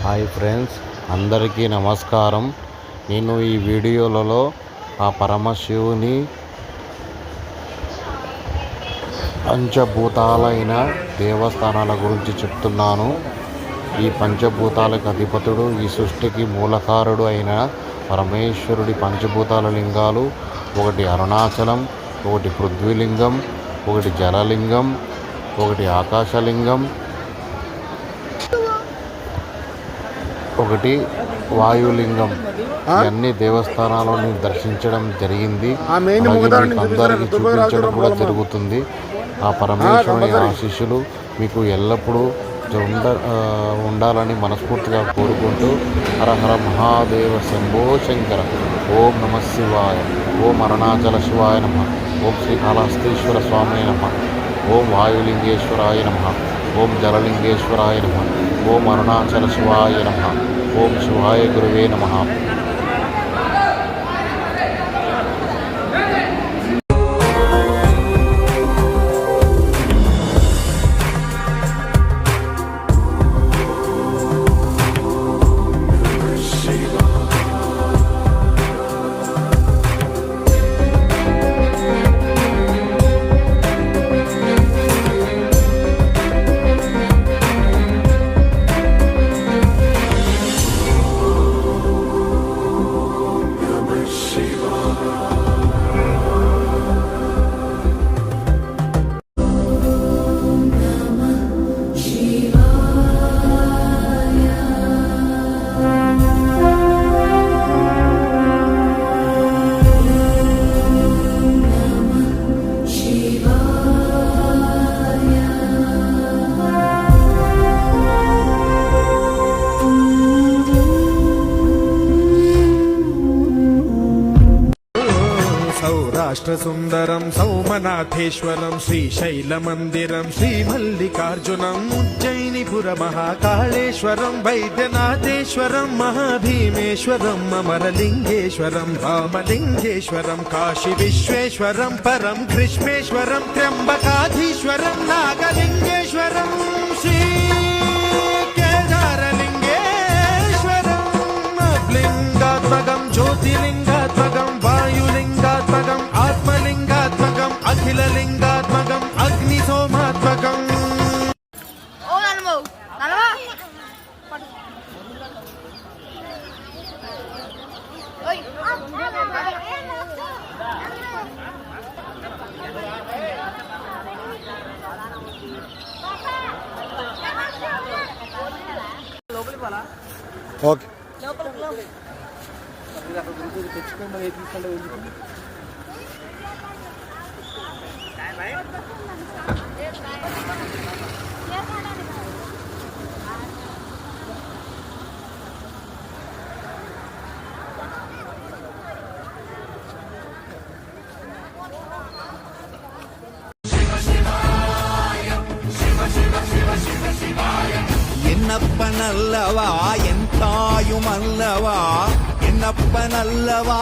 Hi friends, అందరికీ నమస్కారం. నేను ఈ వీడియోలలో ఆ పరమశివుని పంచభూతాలైన దేవస్థానాల గురించి చెప్తున్నాను. ఈ పంచభూతాలకు అధిపతుడు, ఈ సృష్టికి మూలకారుడు అయిన పరమేశ్వరుడి పంచభూతాల లింగాలు: ఒకటి అరుణాచలం, ఒకటి పృథ్వీలింగం, ఒకటి జలలింగం, ఒకటి ఆకాశలింగం, ఒకటి వాయులింగం. అన్ని దేవస్థానాలను దర్శించడం జరిగింది, అందరికీ చూపించడం కూడా జరుగుతుంది. ఆ పరమేశ్వరుని ఆశీస్సులు మీకు ఎల్లప్పుడూ ఉండాలని మనస్ఫూర్తిగా కోరుకుంటూ, హర హర మహాదేవ శంభో శంకర. ఓం నమ శివాయ. ఓం అరుణాచల శివాయ నమ. ఓం శ్రీకాళహస్తీశ్వర స్వామి నమ. ఓం వాయులింగేశ్వరాయ నమ. ఓం జలలింగేశ్వరాయ నమ. ఓం అరుణాచల శివాయ నమ. ఓం శివాయ గురువే నమ. సౌరాష్ట్రసుందరం సౌమనాథేశ్వరం శ్రీశైలమందిరం శ్రీమల్లికార్జునం ఉజ్జయినిపుర మహాకాళేశ్వరం వైద్యనాథేశ్వరం మహాభీమేశ్వరం అమరలింగేశ్వరం రామలింగేశ్వరం కాశీ విశ్వేశ్వరం పరం కృష్ణేశ్వరం త్ర్యంబకాధీశ్వరం నాగలింగేశ్వరం శ్రీ కేదారలింగేశ్వరం లింగాత్మకం జ్యోతిలింగాత్మకం వాయులింగాత్మకం ఆత్మలింగాత్మకం అఖిలలింగాత్మకం అగ్ని సోమాత్మకం. ఓకే, എന്നപ്പനല്ലവാ എന്തായുമല്ലവാ എന്നപ്പനല്ലവാ